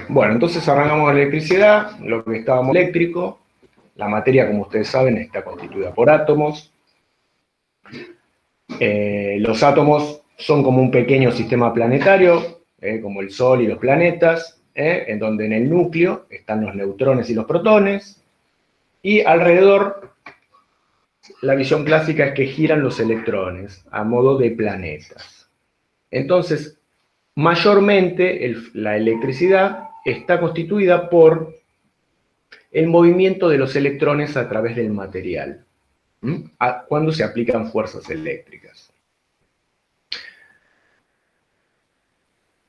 Bueno, entonces arrancamos con la electricidad, lo que estábamos eléctrico. La materia, como ustedes saben, está constituida por átomos. Los átomos son como un pequeño sistema planetario, como el Sol y los planetas, en donde en el núcleo están los neutrones y los protones, y alrededor la visión clásica es que giran los electrones a modo de planetas. Entonces, mayormente la electricidad está constituida por el movimiento de los electrones a través del material, cuando se aplican fuerzas eléctricas.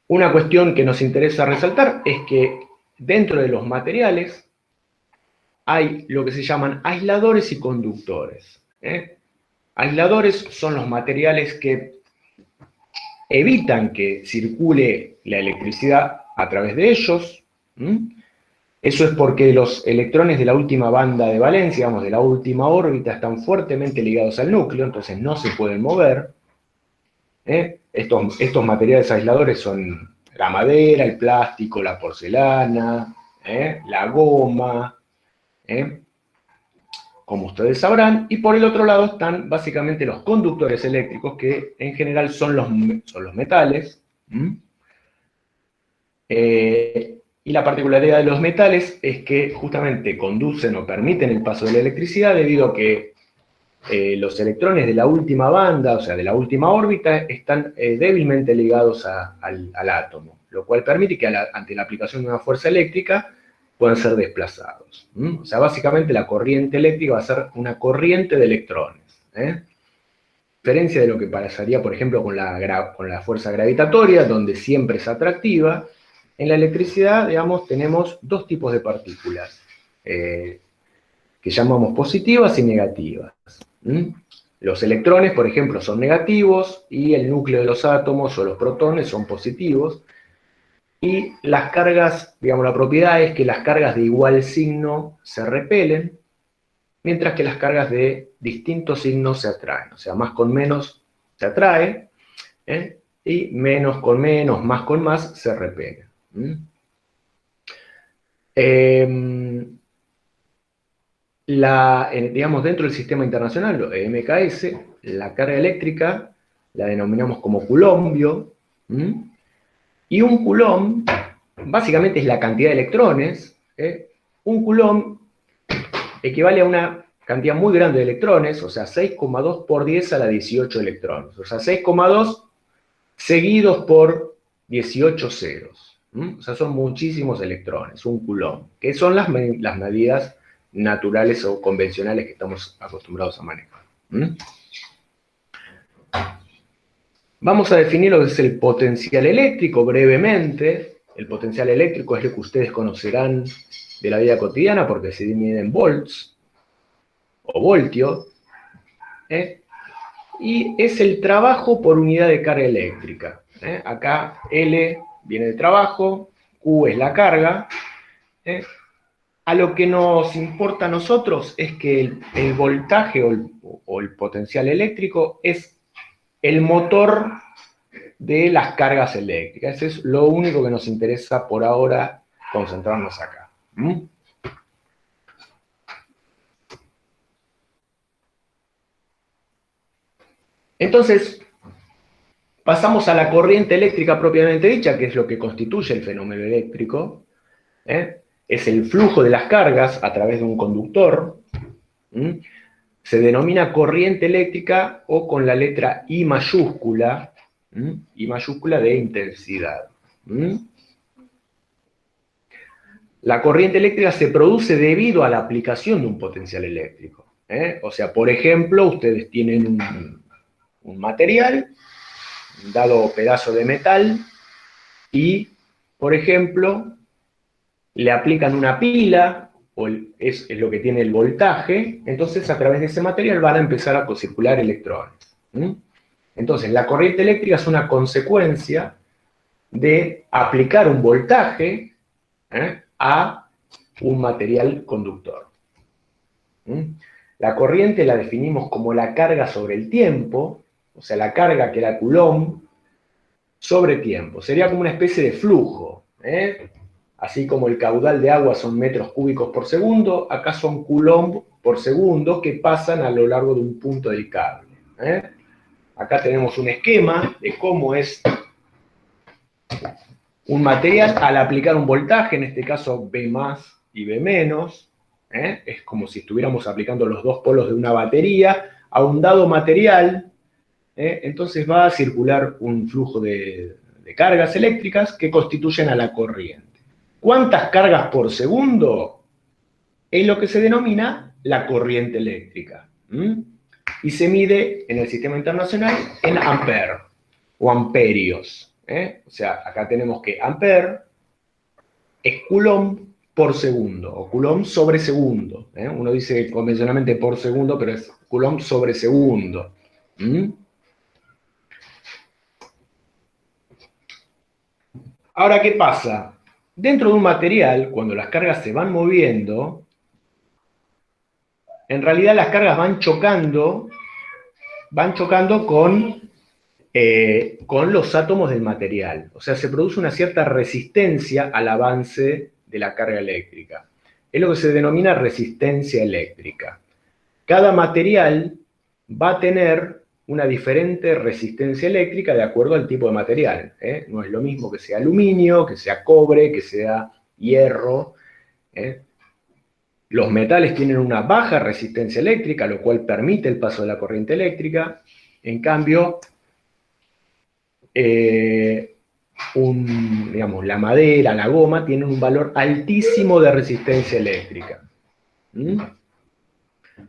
Una cuestión que nos interesa resaltar es que dentro de los materiales hay lo que se llaman aisladores y conductores. Aisladores son los materiales que evitan que circule la electricidad a través de ellos. Eso es porque los electrones de la última banda de valencia, digamos, de la última órbita, están fuertemente ligados al núcleo, entonces no se pueden mover. Estos materiales aisladores son la madera, el plástico, la porcelana, la goma, como ustedes sabrán, y por el otro lado están básicamente los conductores eléctricos, que en general son los metales. Y la particularidad de los metales es que justamente conducen o permiten el paso de la electricidad debido a que los electrones de la última banda, o sea, de la última órbita, están débilmente ligados al átomo, lo cual permite que ante la aplicación de una fuerza eléctrica puedan ser desplazados. O sea, básicamente la corriente eléctrica va a ser una corriente de electrones. A diferencia de lo que pasaría, por ejemplo, con la fuerza gravitatoria, donde siempre es atractiva, en la electricidad, digamos, tenemos dos tipos de partículas, que llamamos positivas y negativas. Los electrones, por ejemplo, son negativos, y el núcleo de los átomos o los protones son positivos. Y las cargas, digamos, la propiedad es que las cargas de igual signo se repelen, mientras que las cargas de distintos signos se atraen. O sea, más con menos se atrae, y menos con menos, más con más se repelen. Digamos, dentro del sistema internacional, lo de MKS, la carga eléctrica la denominamos como coulombio, y un coulomb básicamente es la cantidad de electrones. Un coulomb equivale a una cantidad muy grande de electrones, o sea, 6,2 por 10 a la 18 electrones. O sea, 6,2 seguidos por 18 ceros. O sea, son muchísimos electrones, un coulomb, que son las medidas naturales o convencionales que estamos acostumbrados a manejar. Vamos a definir lo que es el potencial eléctrico brevemente. El potencial eléctrico es lo que ustedes conocerán de la vida cotidiana porque se mide en volts o voltio, y es el trabajo por unidad de carga eléctrica. Acá L viene de trabajo, Q es la carga. A lo que nos importa a nosotros es que el voltaje o el potencial eléctrico es el motor de las cargas eléctricas. Eso es lo único que nos interesa por ahora concentrarnos acá. Entonces, pasamos a la corriente eléctrica propiamente dicha, que es lo que constituye el fenómeno eléctrico. Es el flujo de las cargas a través de un conductor. Se denomina corriente eléctrica o con la letra I mayúscula de intensidad. La corriente eléctrica se produce debido a la aplicación de un potencial eléctrico. O sea, por ejemplo, ustedes tienen un material, un dado pedazo de metal, y, por ejemplo, le aplican una pila, es lo que tiene el voltaje, entonces a través de ese material van a empezar a circular electrones. Entonces, la corriente eléctrica es una consecuencia de aplicar un voltaje a un material conductor. La corriente la definimos como la carga sobre el tiempo, o sea, la carga que era Coulomb sobre tiempo. Sería como una especie de flujo. Así como el caudal de agua son metros cúbicos por segundo, acá son coulomb por segundo que pasan a lo largo de un punto del cable. Acá tenemos un esquema de cómo es un material al aplicar un voltaje, en este caso B más y B menos. Es como si estuviéramos aplicando los dos polos de una batería a un dado material. Entonces va a circular un flujo de cargas eléctricas que constituyen a la corriente. ¿Cuántas cargas por segundo? Es lo que se denomina la corriente eléctrica. Y se mide en el sistema internacional en ampere o amperios. O sea, acá tenemos que ampere es coulomb por segundo, o coulomb sobre segundo. Uno dice convencionalmente por segundo, pero es coulomb sobre segundo. Ahora, ¿qué pasa? Dentro de un material, cuando las cargas se van moviendo, en realidad las cargas van chocando con los átomos del material. O sea, se produce una cierta resistencia al avance de la carga eléctrica. Es lo que se denomina resistencia eléctrica. Cada material va a tener una diferente resistencia eléctrica de acuerdo al tipo de material. No es lo mismo que sea aluminio, que sea cobre, que sea hierro. Los metales tienen una baja resistencia eléctrica, lo cual permite el paso de la corriente eléctrica. En cambio, la madera, la goma, tienen un valor altísimo de resistencia eléctrica.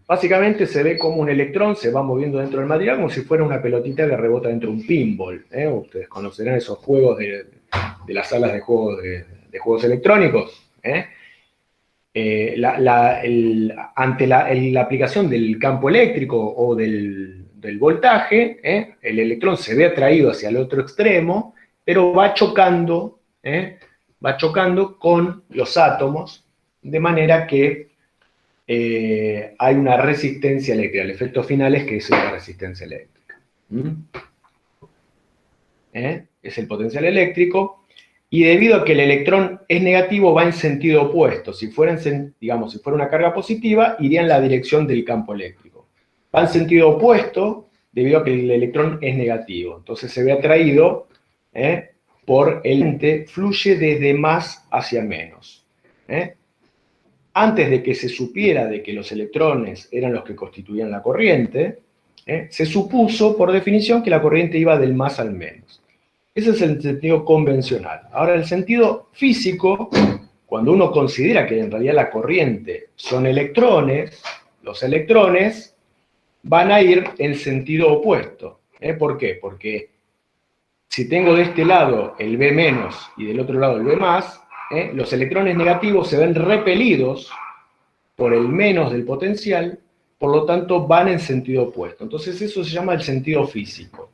Básicamente se ve como un electrón se va moviendo dentro del material como si fuera una pelotita que rebota dentro de un pinball. Ustedes conocerán esos juegos de las salas de juegos de juegos electrónicos. Ante la aplicación del campo eléctrico o del voltaje, el electrón se ve atraído hacia el otro extremo, pero va chocando con los átomos, de manera que hay una resistencia eléctrica. El efecto final es que es una resistencia eléctrica. Es el potencial eléctrico. Y debido a que el electrón es negativo, va en sentido opuesto. Si fuera una carga positiva, iría en la dirección del campo eléctrico. Va en sentido opuesto debido a que el electrón es negativo. Entonces se ve atraído por el ente, fluye desde más hacia menos. Antes de que se supiera de que los electrones eran los que constituían la corriente, se supuso, por definición, que la corriente iba del más al menos. Ese es el sentido convencional. Ahora, el sentido físico, cuando uno considera que en realidad la corriente son electrones, los electrones van a ir en sentido opuesto. ¿Por qué? Porque si tengo de este lado el B menos y del otro lado el B más, los electrones negativos se ven repelidos por el menos del potencial, por lo tanto van en sentido opuesto. Entonces eso se llama el sentido físico.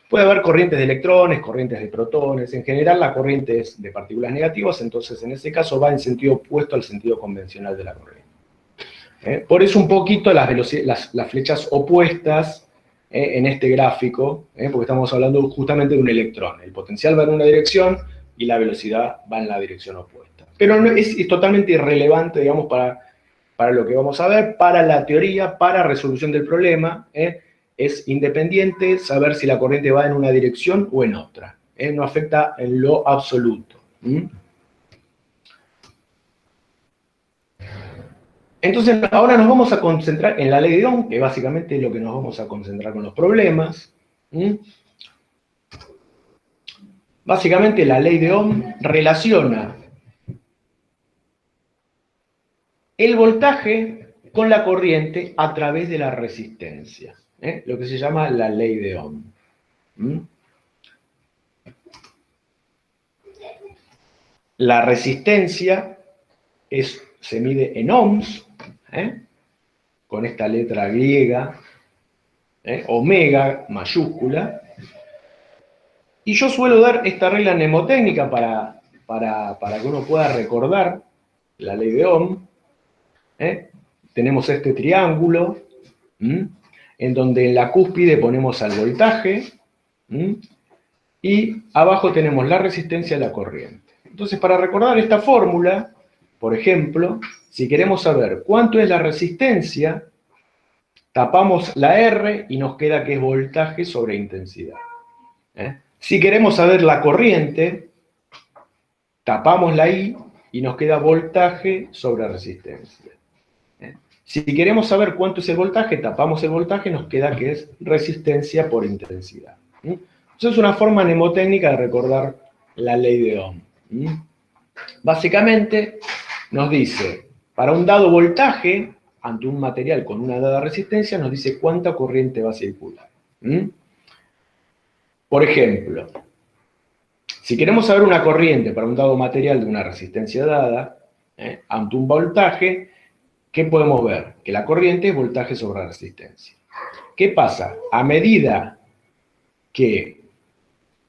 Puede haber corrientes de electrones, corrientes de protones. En general la corriente es de partículas negativas, entonces en ese caso va en sentido opuesto al sentido convencional de la corriente. Por eso un poquito las flechas opuestas en este gráfico, porque estamos hablando justamente de un electrón. El potencial va en una dirección y la velocidad va en la dirección opuesta. Pero es totalmente irrelevante, digamos, para lo que vamos a ver, para la teoría, para resolución del problema. Es independiente saber si la corriente va en una dirección o en otra. No afecta en lo absoluto. Entonces, ahora nos vamos a concentrar en la ley de Ohm, que básicamente es lo que nos vamos a concentrar con los problemas. Básicamente, la ley de Ohm relaciona el voltaje con la corriente a través de la resistencia. Lo que se llama la ley de Ohm. La resistencia se mide en ohms, con esta letra griega, omega mayúscula, y yo suelo dar esta regla mnemotécnica para que uno pueda recordar la ley de Ohm. Tenemos este triángulo, en donde en la cúspide ponemos al voltaje, y abajo tenemos la resistencia y la corriente. Entonces, para recordar esta fórmula, por ejemplo, si queremos saber cuánto es la resistencia, tapamos la R y nos queda que es voltaje sobre intensidad. Si queremos saber la corriente, tapamos la I y nos queda voltaje sobre resistencia. Si queremos saber cuánto es el voltaje, tapamos el voltaje y nos queda que es resistencia por intensidad. Eso es una forma mnemotécnica de recordar la ley de Ohm. Básicamente nos dice, para un dado voltaje, ante un material con una dada resistencia, nos dice cuánta corriente va a circular. Por ejemplo, si queremos saber una corriente para un dado material de una resistencia dada, ante un voltaje, ¿qué podemos ver? Que la corriente es voltaje sobre resistencia. ¿Qué pasa? A medida que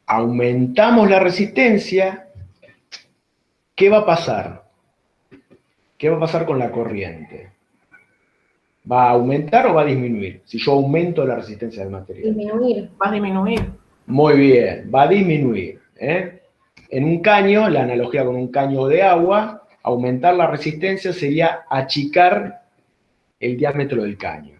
aumentamos la resistencia, ¿qué va a pasar? ¿Qué va a pasar con la corriente? ¿Va a aumentar o va a disminuir? Si yo aumento la resistencia del material. Disminuir, va a disminuir. Muy bien, va a disminuir. En un caño, la analogía con un caño de agua, aumentar la resistencia sería achicar el diámetro del caño.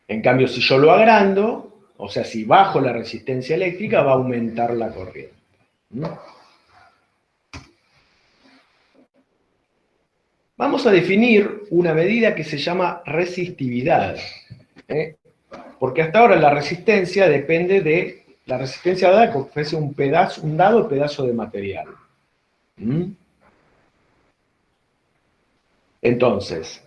En cambio, si yo lo agrando, o sea, si bajo la resistencia eléctrica, va a aumentar la corriente. Vamos a definir una medida que se llama resistividad. Porque hasta ahora la resistencia depende de la resistencia dada que ofrece un dado pedazo de material. Entonces,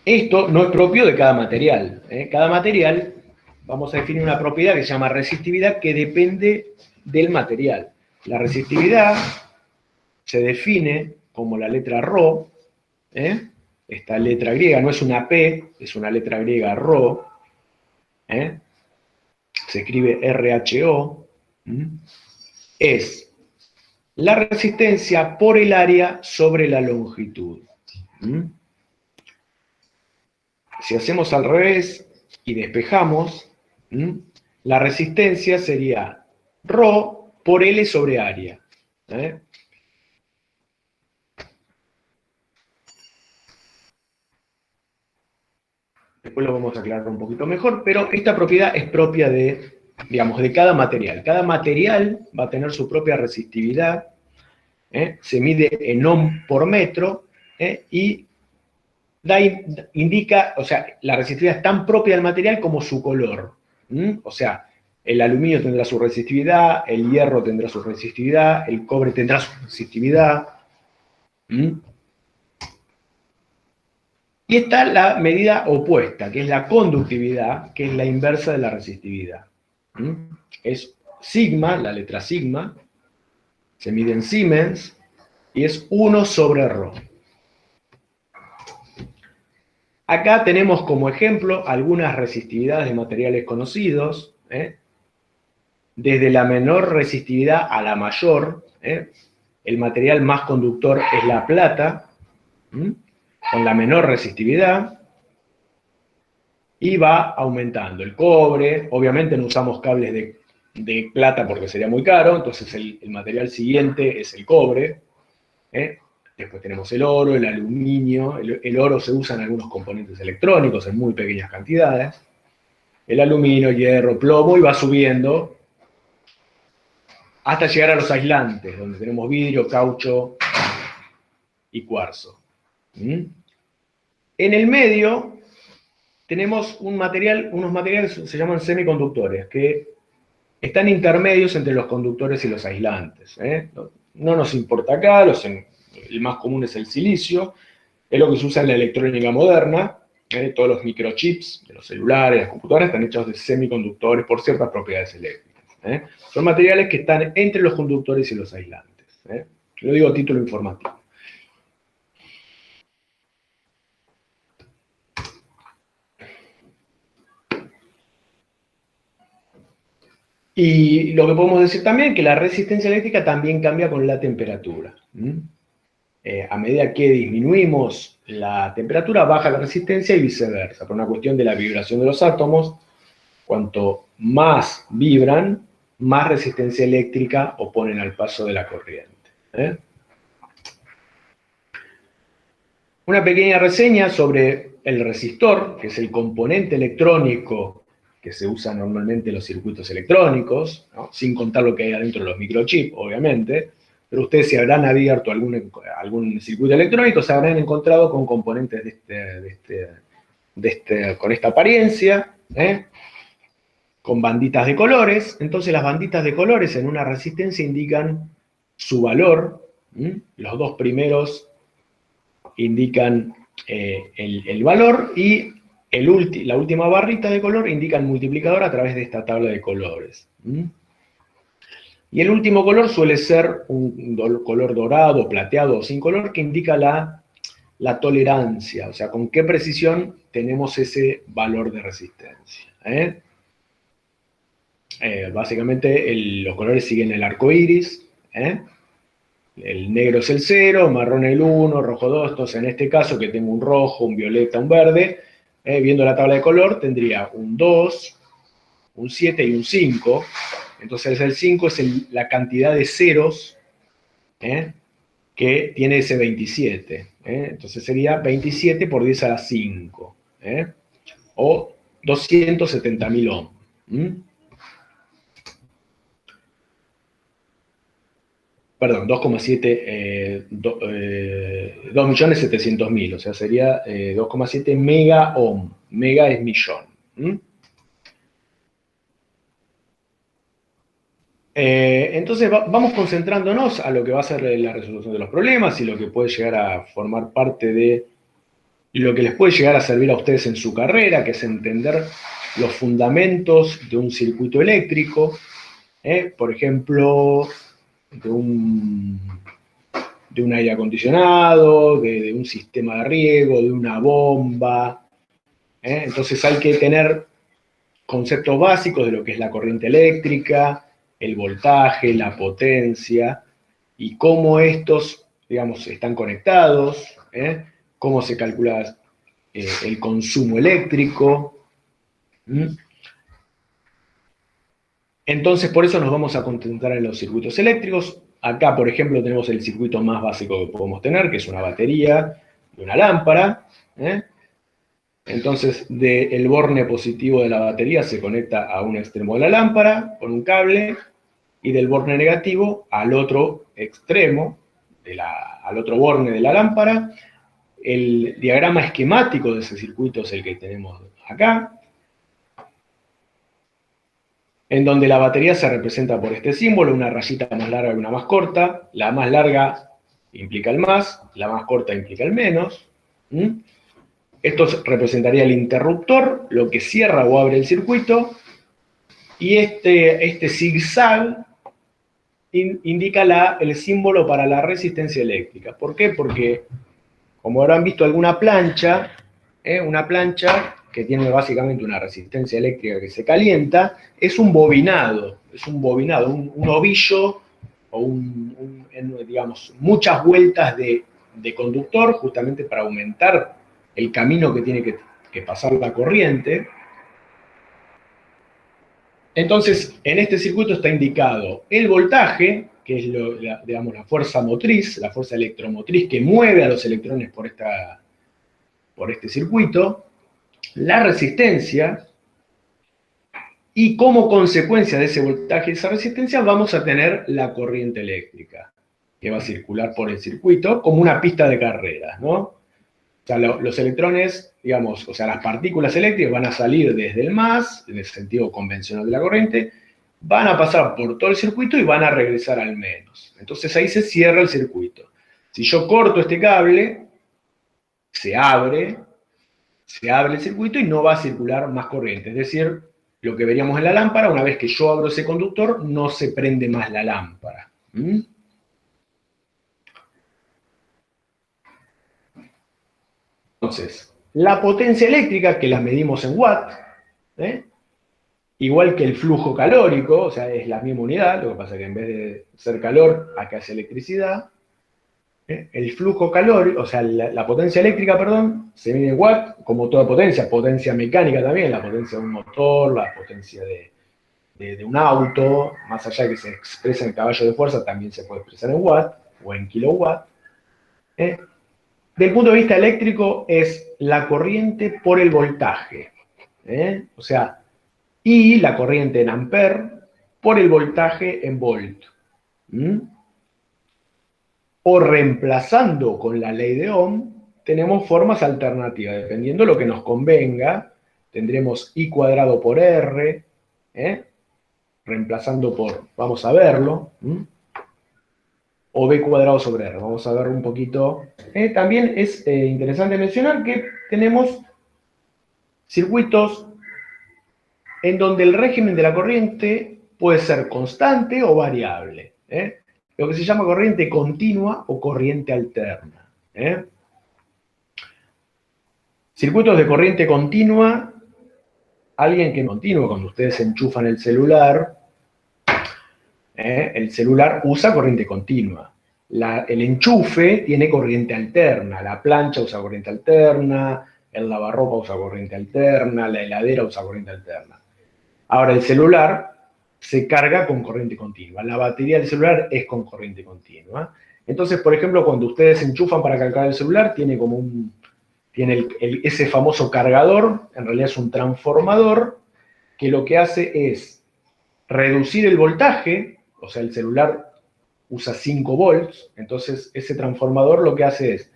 esto no es propio de cada material. Cada material, vamos a definir una propiedad que se llama resistividad que depende del material. La resistividad se define como la letra ρ, esta letra griega, no es una P, es una letra griega ρ, se escribe RHO, es la resistencia por el área sobre la longitud. Si hacemos al revés y despejamos, la resistencia sería ρ por L sobre área. Después lo vamos a aclarar un poquito mejor, pero esta propiedad es propia de, digamos, de cada material. Cada material va a tener su propia resistividad, se mide en ohm por metro, y indica, o sea, la resistividad es tan propia del material como su color. O sea, el aluminio tendrá su resistividad, el hierro tendrá su resistividad, el cobre tendrá su resistividad. Y está la medida opuesta, que es la conductividad, que es la inversa de la resistividad. Es sigma, la letra sigma, se mide en Siemens, y es 1 sobre ρ. Acá tenemos como ejemplo algunas resistividades de materiales conocidos, desde la menor resistividad a la mayor. El material más conductor es la plata, con la menor resistividad, y va aumentando. El cobre, obviamente no usamos cables de plata porque sería muy caro, entonces el material siguiente es el cobre. Después tenemos el oro, el aluminio. El oro se usa en algunos componentes electrónicos en muy pequeñas cantidades. El aluminio, hierro, plomo, y va subiendo hasta llegar a los aislantes, donde tenemos vidrio, caucho y cuarzo. En el medio tenemos unos materiales que se llaman semiconductores, que están intermedios entre los conductores y los aislantes. No nos importa acá, el más común es el silicio, es lo que se usa en la electrónica moderna. Todos los microchips de los celulares, las computadoras, están hechos de semiconductores por ciertas propiedades eléctricas. Son materiales que están entre los conductores y los aislantes. Lo digo a título informativo. Y lo que podemos decir también es que la resistencia eléctrica también cambia con la temperatura. A medida que disminuimos la temperatura, baja la resistencia y viceversa. Por una cuestión de la vibración de los átomos, cuanto más vibran, más resistencia eléctrica oponen al paso de la corriente. Una pequeña reseña sobre el resistor, que es el componente electrónico que se usa normalmente en los circuitos electrónicos, ¿no? Sin contar lo que hay adentro de los microchips, obviamente, pero ustedes si habrán abierto algún circuito electrónico, se habrán encontrado con componentes con esta apariencia, con banditas de colores. Entonces las banditas de colores en una resistencia indican su valor. Los dos primeros indican el valor y la última barrita de color indica el multiplicador a través de esta tabla de colores. Y el último color suele ser un color dorado, plateado o sin color, que indica la tolerancia, o sea, con qué precisión tenemos ese valor de resistencia. Básicamente los colores siguen el arco iris. El negro es el 0, marrón el 1, rojo 2, entonces en este caso que tengo un rojo, un violeta, un verde, viendo la tabla de color tendría un 2, un 7 y un 5. Entonces el 5 es la cantidad de ceros que tiene ese 27. Entonces sería 27 por 10 a la 5. O 270.000 ohms. Perdón, 2.700.000, o sea, sería 2,7 mega ohm. Mega es millón. Entonces vamos concentrándonos a lo que va a ser la resolución de los problemas y lo que puede llegar a formar parte de lo que les puede llegar a servir a ustedes en su carrera, que es entender los fundamentos de un circuito eléctrico, por ejemplo, de un aire acondicionado, de un sistema de riego, de una bomba. Entonces hay que tener conceptos básicos de lo que es la corriente eléctrica, el voltaje, la potencia, y cómo estos, digamos, están conectados, cómo se calcula el consumo eléctrico. Entonces, por eso nos vamos a concentrar en los circuitos eléctricos. Acá, por ejemplo, tenemos el circuito más básico que podemos tener, que es una batería de una lámpara. Entonces, el borne positivo de la batería se conecta a un extremo de la lámpara con un cable, y del borne negativo al otro extremo, al otro borne de la lámpara. El diagrama esquemático de ese circuito es el que tenemos acá, en donde la batería se representa por este símbolo, una rayita más larga y una más corta. La más larga implica el más, la más corta implica el menos. Esto representaría el interruptor, lo que cierra o abre el circuito, y este zigzag indica el símbolo para la resistencia eléctrica. ¿Por qué? Porque, como habrán visto alguna plancha, una plancha que tiene básicamente una resistencia eléctrica que se calienta, es un bobinado, un ovillo, o digamos, muchas vueltas de conductor, justamente para aumentar el camino que tiene que pasar la corriente. Entonces, en este circuito está indicado el voltaje, que es digamos, la fuerza motriz, la fuerza electromotriz que mueve a los electrones por este circuito, la resistencia, y como consecuencia de ese voltaje y esa resistencia vamos a tener la corriente eléctrica, que va a circular por el circuito como una pista de carreras, ¿no? O sea, los electrones, digamos, o sea, las partículas eléctricas van a salir desde el más, en el sentido convencional de la corriente, van a pasar por todo el circuito y van a regresar al menos. Entonces ahí se cierra el circuito. Si yo corto este cable, se abre el circuito y no va a circular más corriente. Es decir, lo que veríamos en la lámpara, una vez que yo abro ese conductor, no se prende más la lámpara. Entonces, la potencia eléctrica, que la medimos en watts, igual que el flujo calórico, o sea, es la misma unidad, lo que pasa es que en vez de ser calor, acá es electricidad. El flujo calórico, o sea, la potencia eléctrica, perdón, se mide en watt, como toda potencia mecánica también, la potencia de un motor, la potencia de un auto, más allá de que se expresa en caballos de fuerza, también se puede expresar en watt o en kilowatt. Del punto de vista eléctrico es la corriente por el voltaje. O sea, y la corriente en amper por el voltaje en volt. O reemplazando con la ley de Ohm, tenemos formas alternativas. Dependiendo de lo que nos convenga, tendremos I cuadrado por R, reemplazando por, vamos a verlo, o B cuadrado sobre R. Vamos a ver un poquito. También es interesante mencionar que tenemos circuitos en donde el régimen de la corriente puede ser constante o variable. Lo que se llama corriente continua o corriente alterna. Circuitos de corriente continua, alguien que continua, cuando ustedes enchufan el celular usa corriente continua. El enchufe tiene corriente alterna, la plancha usa corriente alterna, el lavarropa usa corriente alterna, la heladera usa corriente alterna. Ahora, el celular se carga con corriente continua. La batería del celular es con corriente continua. Entonces, por ejemplo, cuando ustedes enchufan para cargar el celular, tiene como ese famoso cargador, en realidad es un transformador, que lo que hace es reducir el voltaje, o sea, el celular usa 5 volts, entonces ese transformador lo que hace es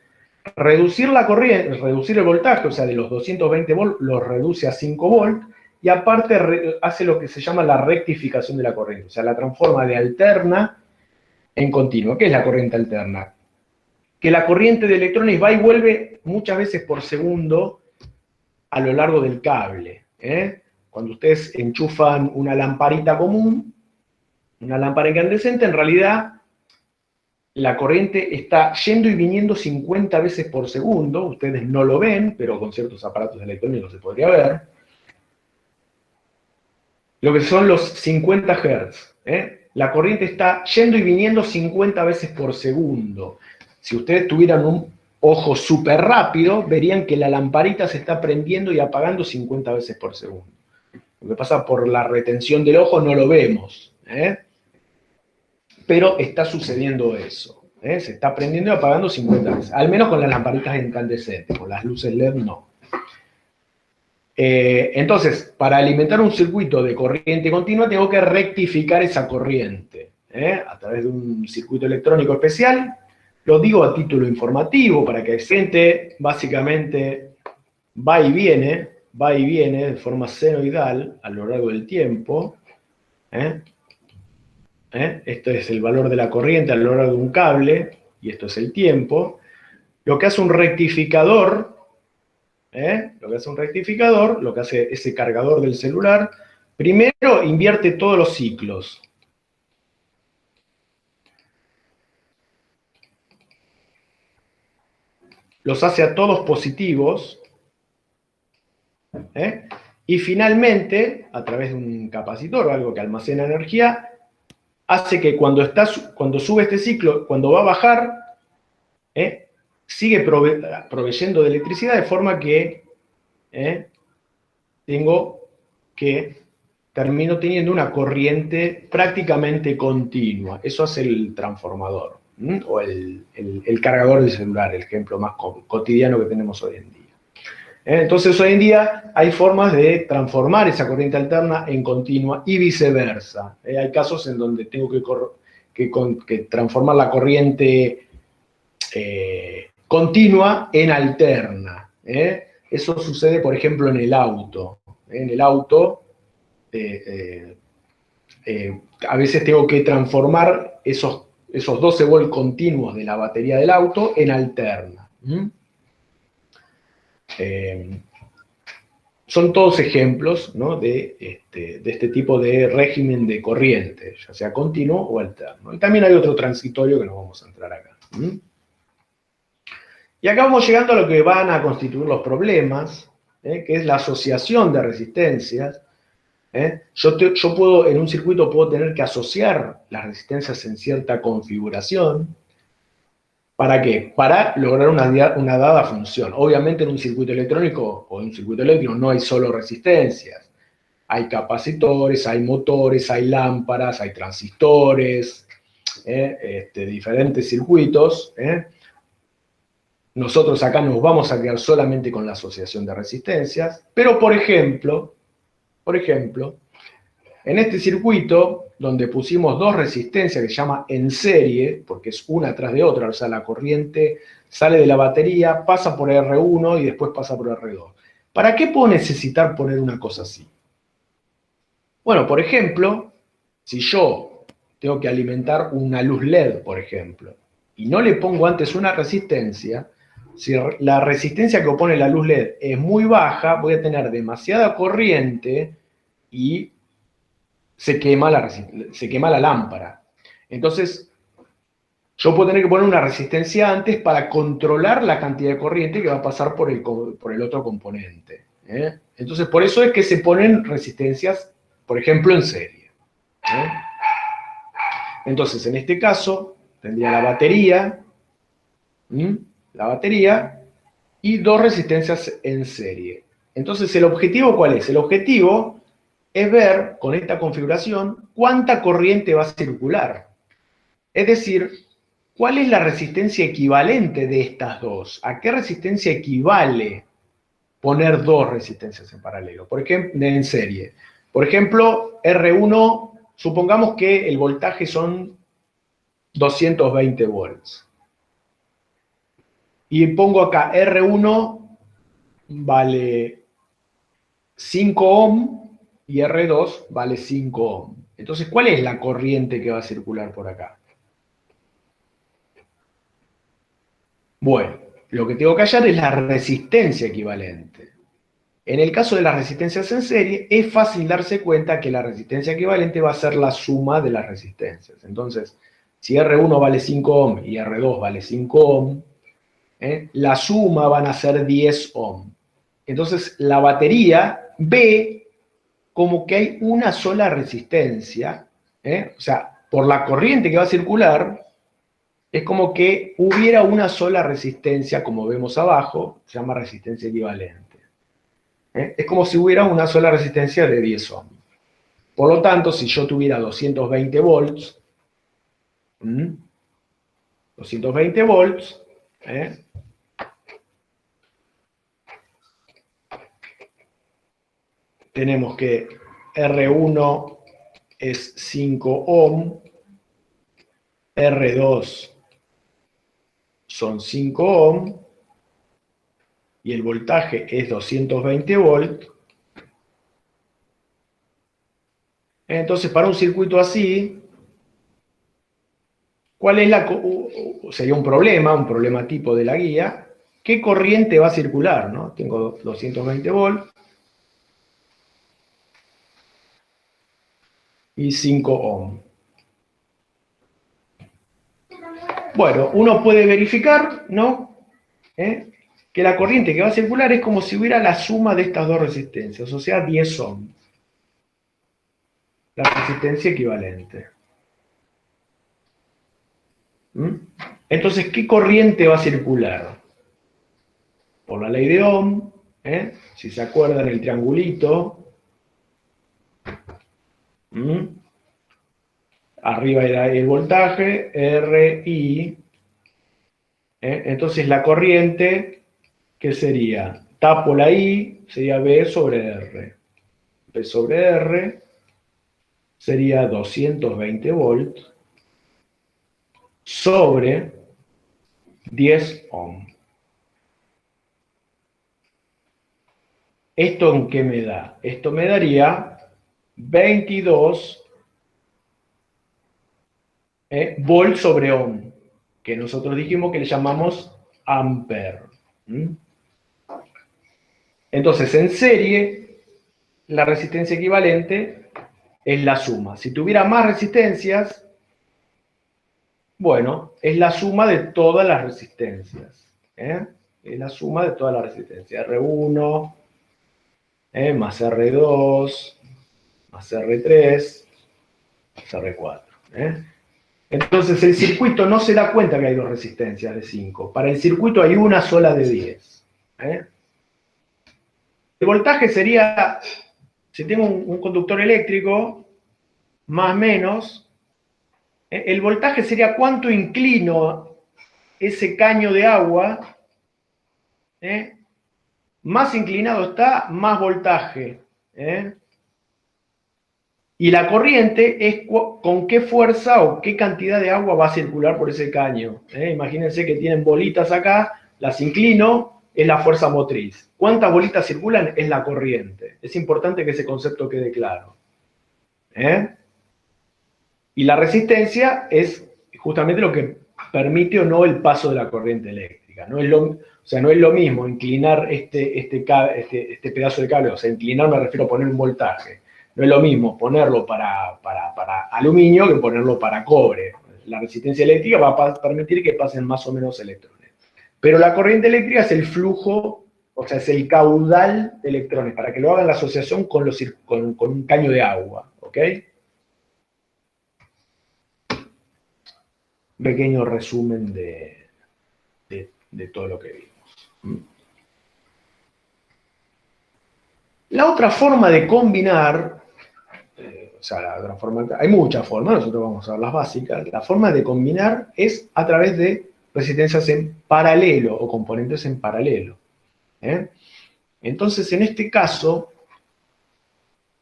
reducir la corriente, reducir el voltaje, o sea, de los 220 volts, lo reduce a 5 volts, y aparte hace lo que se llama la rectificación de la corriente, o sea, la transforma de alterna en continua. ¿Qué es la corriente alterna? Que la corriente de electrones va y vuelve muchas veces por segundo a lo largo del cable. Cuando ustedes enchufan una lamparita común, una lámpara incandescente, en realidad la corriente está yendo y viniendo 50 veces por segundo. Ustedes no lo ven, pero con ciertos aparatos electrónicos se podría ver. Lo que son los 50 Hz. La corriente está yendo y viniendo 50 veces por segundo. Si ustedes tuvieran un ojo súper rápido, verían que la lamparita se está prendiendo y apagando 50 veces por segundo. Lo que pasa por la retención del ojo no lo vemos. Pero está sucediendo eso. Se está prendiendo y apagando 50 veces. Al menos con las lamparitas incandescentes. Con las luces LED no. Entonces, para alimentar un circuito de corriente continua, tengo que rectificar esa corriente a través de un circuito electrónico especial. Lo digo a título informativo, para que la gente básicamente va y viene de forma senoidal a lo largo del tiempo. Esto es el valor de la corriente a lo largo de un cable, y esto es el tiempo. Lo que hace un rectificador, lo que hace ese cargador del celular, primero invierte todos los ciclos. Los hace a todos positivos. Y finalmente, a través de un capacitor o algo que almacena energía, hace que cuando sube este ciclo, cuando va a bajar, sigue proveyendo de electricidad, de forma que termino teniendo una corriente prácticamente continua. Eso hace el transformador, o el cargador del celular, el ejemplo más cotidiano que tenemos hoy en día. Entonces, hoy en día hay formas de transformar esa corriente alterna en continua y viceversa. Hay casos en donde tengo que transformar la corriente continua en alterna. Eso sucede, por ejemplo, en el auto. En el auto, a veces tengo que transformar esos 12 volts continuos de la batería del auto en alterna. Son todos ejemplos, ¿no?, de este tipo de régimen de corriente, ya sea continuo o alterno. Y también hay otro transitorio que no vamos a entrar acá. Y acá vamos llegando a lo que van a constituir los problemas, que es la asociación de resistencias. Yo puedo, en un circuito, puedo tener que asociar las resistencias en cierta configuración. ¿Para qué? Para lograr una dada función. Obviamente en un circuito electrónico o en un circuito eléctrico no hay solo resistencias. Hay capacitores, hay motores, hay lámparas, hay transistores, diferentes circuitos. Nosotros acá nos vamos a quedar solamente con la asociación de resistencias, pero por ejemplo, en este circuito, donde pusimos dos resistencias que se llama en serie, porque es una tras de otra, o sea, la corriente sale de la batería, pasa por R1 y después pasa por R2. ¿Para qué puedo necesitar poner una cosa así? Bueno, por ejemplo, si yo tengo que alimentar una luz LED, por ejemplo, y no le pongo antes una resistencia, si la resistencia que opone la luz LED es muy baja, voy a tener demasiada corriente y se quema la lámpara. Entonces, yo puedo tener que poner una resistencia antes para controlar la cantidad de corriente que va a pasar por el otro componente. Entonces, por eso es que se ponen resistencias, por ejemplo, en serie. Entonces, en este caso, tendría la batería y dos resistencias en serie. Entonces, ¿el objetivo cuál es? El objetivo es ver, con esta configuración, cuánta corriente va a circular. Es decir, ¿cuál es la resistencia equivalente de estas dos? ¿A qué resistencia equivale poner dos resistencias en paralelo? Por ejemplo, en serie. Por ejemplo, R1, supongamos que el voltaje son 220 volts. Y pongo acá R1 vale 5 ohm y R2 vale 5 ohm. Entonces, ¿cuál es la corriente que va a circular por acá? Bueno, lo que tengo que hallar es la resistencia equivalente. En el caso de las resistencias en serie, es fácil darse cuenta que la resistencia equivalente va a ser la suma de las resistencias. Entonces, si R1 vale 5 ohm y R2 vale 5 ohm, la suma van a ser 10 ohm. Entonces, la batería ve como que hay una sola resistencia, o sea, por la corriente que va a circular, es como que hubiera una sola resistencia, como vemos abajo, se llama resistencia equivalente. Es como si hubiera una sola resistencia de 10 ohm. Por lo tanto, si yo tuviera 220 volts, 220 volts, tenemos que R1 es 5 ohm, R2 son 5 ohm, y el voltaje es 220 volts. Entonces, para un circuito así, ¿cuál es sería un problema tipo de la guía? ¿Qué corriente va a circular? ¿No? Tengo 220 volts y 5 ohm. Bueno, uno puede verificar, ¿no? Que la corriente que va a circular es como si hubiera la suma de estas dos resistencias, o sea, 10 ohm. La resistencia equivalente. Entonces, ¿qué corriente va a circular? Por la ley de Ohm, si se acuerdan el triangulito, arriba era el voltaje, RI, entonces la corriente, ¿qué sería? Tapo la I, sería B sobre R. B sobre R sería 220 volts sobre 10 ohm. ¿Esto en qué me da? Esto me daría 22 volt sobre ohm, que nosotros dijimos que le llamamos ampere. Entonces, en serie, la resistencia equivalente es la suma. Si tuviera más resistencias, bueno, es la suma de todas las resistencias. Es la suma de todas las resistencias. R1 más R2 más R3 más R4. Entonces el circuito no se da cuenta que hay dos resistencias de 5. Para el circuito hay una sola de 10. El voltaje sería si tengo un conductor eléctrico, más o menos, el voltaje sería cuánto inclino ese caño de agua, más inclinado está, más voltaje. Y la corriente es con qué fuerza o qué cantidad de agua va a circular por ese caño. Imagínense que tienen bolitas acá, las inclino, es la fuerza motriz. ¿Cuántas bolitas circulan? Es la corriente. Es importante que ese concepto quede claro. Y la resistencia es justamente lo que permite o no el paso de la corriente eléctrica. No es lo mismo inclinar este pedazo de cable, o sea, inclinar me refiero a poner un voltaje. No es lo mismo ponerlo para aluminio que ponerlo para cobre. La resistencia eléctrica va a permitir que pasen más o menos electrones. Pero la corriente eléctrica es el flujo, o sea, es el caudal de electrones, para que lo hagan la asociación con un caño de agua, ¿ok? Pequeño resumen de todo lo que vimos. La otra forma de combinar, o sea, la otra forma, hay muchas formas, nosotros vamos a ver las básicas. La forma de combinar es a través de resistencias en paralelo o componentes en paralelo. Entonces, en este caso,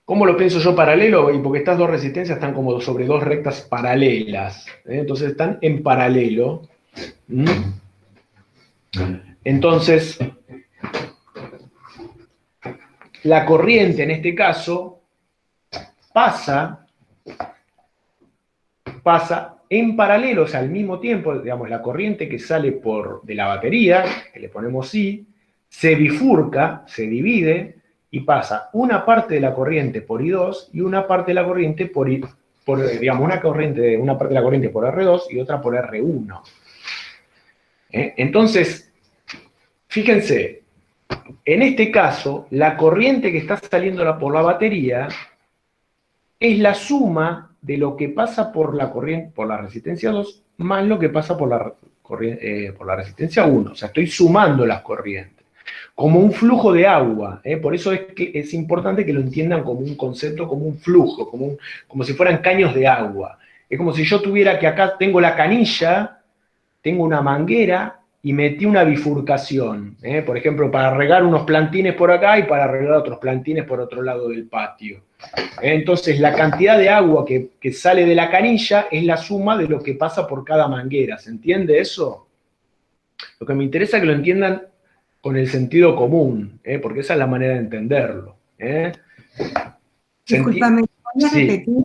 ¿cómo lo pienso yo paralelo? Y porque estas dos resistencias están como sobre dos rectas paralelas. Entonces, están en paralelo. Entonces, la corriente en este caso pasa en paralelo, o sea, al mismo tiempo, digamos, la corriente que sale de la batería, que le ponemos I, se bifurca, se divide, y pasa una parte de la corriente por I2 y una parte de la corriente digamos, una parte de la corriente por R2 y otra por R1. Entonces, fíjense, en este caso, la corriente que está saliendo por la batería es la suma de lo que pasa por la resistencia 2 más lo que pasa por la resistencia 1. O sea, estoy sumando las corrientes. Como un flujo de agua. Por eso es que es importante que lo entiendan como un concepto, como un flujo, como si fueran caños de agua. Es como si yo tuviera que acá tengo la canilla, tengo una manguera y metí una bifurcación. Por ejemplo, para regar unos plantines por acá y para regar otros plantines por otro lado del patio. Entonces, la cantidad de agua que sale de la canilla es la suma de lo que pasa por cada manguera. ¿Se entiende eso? Lo que me interesa es que lo entiendan con el sentido común, porque esa es la manera de entenderlo. Discúlpame, ¿podrías repetir?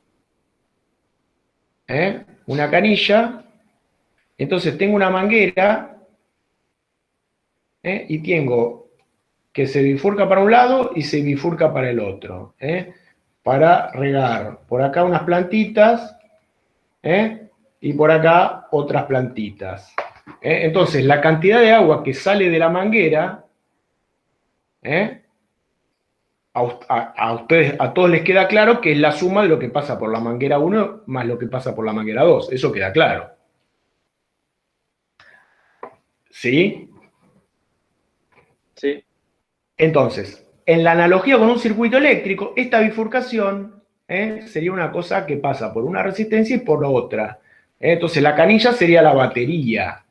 Una canilla, entonces tengo una manguera, y tengo que se bifurca para un lado y se bifurca para el otro, para regar por acá unas plantitas, y por acá otras plantitas. Entonces, la cantidad de agua que sale de la manguera, a todos les queda claro que es la suma de lo que pasa por la manguera 1 más lo que pasa por la manguera 2. Eso queda claro. ¿Sí? Sí. Entonces, en la analogía con un circuito eléctrico, esta bifurcación sería una cosa que pasa por una resistencia y por otra. Entonces, la canilla sería la batería.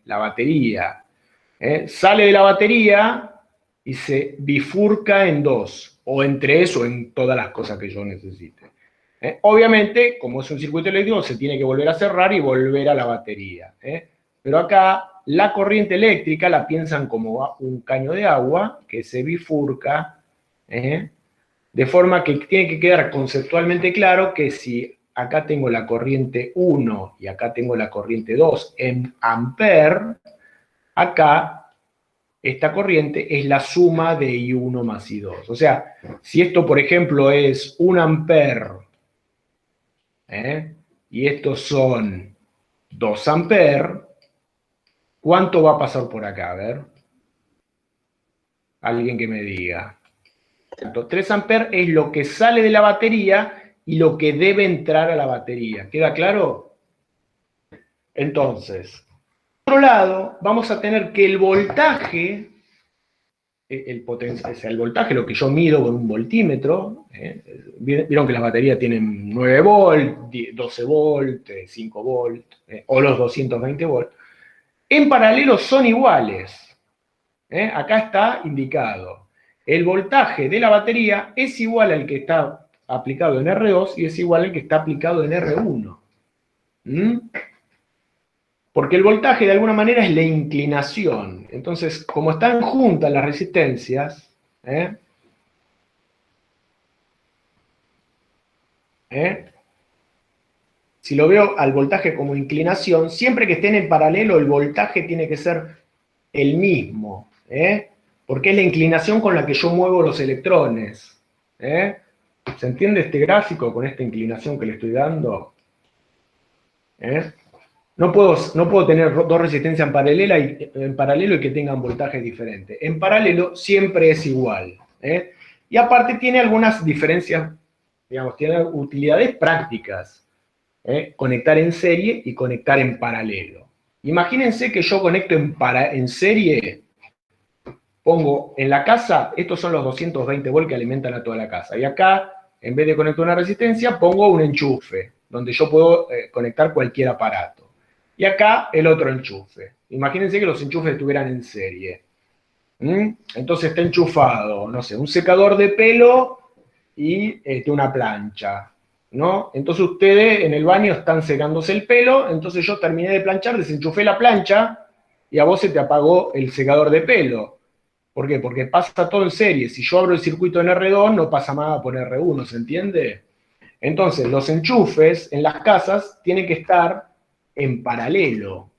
La batería. Sale de la batería y se bifurca en dos, o en tres, o en todas las cosas que yo necesite. Obviamente, como es un circuito eléctrico, se tiene que volver a cerrar y volver a la batería. Pero acá, la corriente eléctrica la piensan como un caño de agua que se bifurca, de forma que tiene que quedar conceptualmente claro que si acá tengo la corriente 1 y acá tengo la corriente 2 en amper, acá esta corriente es la suma de I1 más I2. O sea, si esto, por ejemplo, es 1 amper, y estos son 2 amper, ¿cuánto va a pasar por acá? A ver. Alguien que me diga. 3 amper es lo que sale de la batería y lo que debe entrar a la batería. ¿Queda claro? Entonces, por otro lado, vamos a tener que el voltaje o sea, el voltaje, lo que yo mido con un voltímetro. Vieron que las baterías tienen 9 volt, 12 volt, 5 volt, o los 220 volt. En paralelo son iguales. Acá está indicado. El voltaje de la batería es igual al que está aplicado en R2 y es igual al que está aplicado en R1. Porque el voltaje de alguna manera es la inclinación. Entonces, como están juntas las resistencias, si lo veo al voltaje como inclinación, siempre que estén en paralelo el voltaje tiene que ser el mismo, porque es la inclinación con la que yo muevo los electrones. ¿Se entiende este gráfico con esta inclinación que le estoy dando? No puedo tener dos resistencias en paralelo y que tengan voltajes diferentes. En paralelo siempre es igual. Y aparte tiene algunas diferencias, digamos, tiene utilidades prácticas. Conectar en serie y conectar en paralelo. Imagínense que yo conecto en serie, pongo en la casa, estos son los 220 volt que alimentan a toda la casa, y acá, en vez de conectar una resistencia, pongo un enchufe, donde yo puedo conectar cualquier aparato. Y acá el otro enchufe. Imagínense que los enchufes estuvieran en serie. Entonces está enchufado, no sé, un secador de pelo y una plancha, ¿no? Entonces ustedes en el baño están secándose el pelo, entonces yo terminé de planchar, desenchufé la plancha y a vos se te apagó el secador de pelo. ¿Por qué? Porque pasa todo en serie. Si yo abro el circuito en R2, no pasa nada por R1, ¿se entiende? Entonces, los enchufes en las casas tienen que estar en paralelo.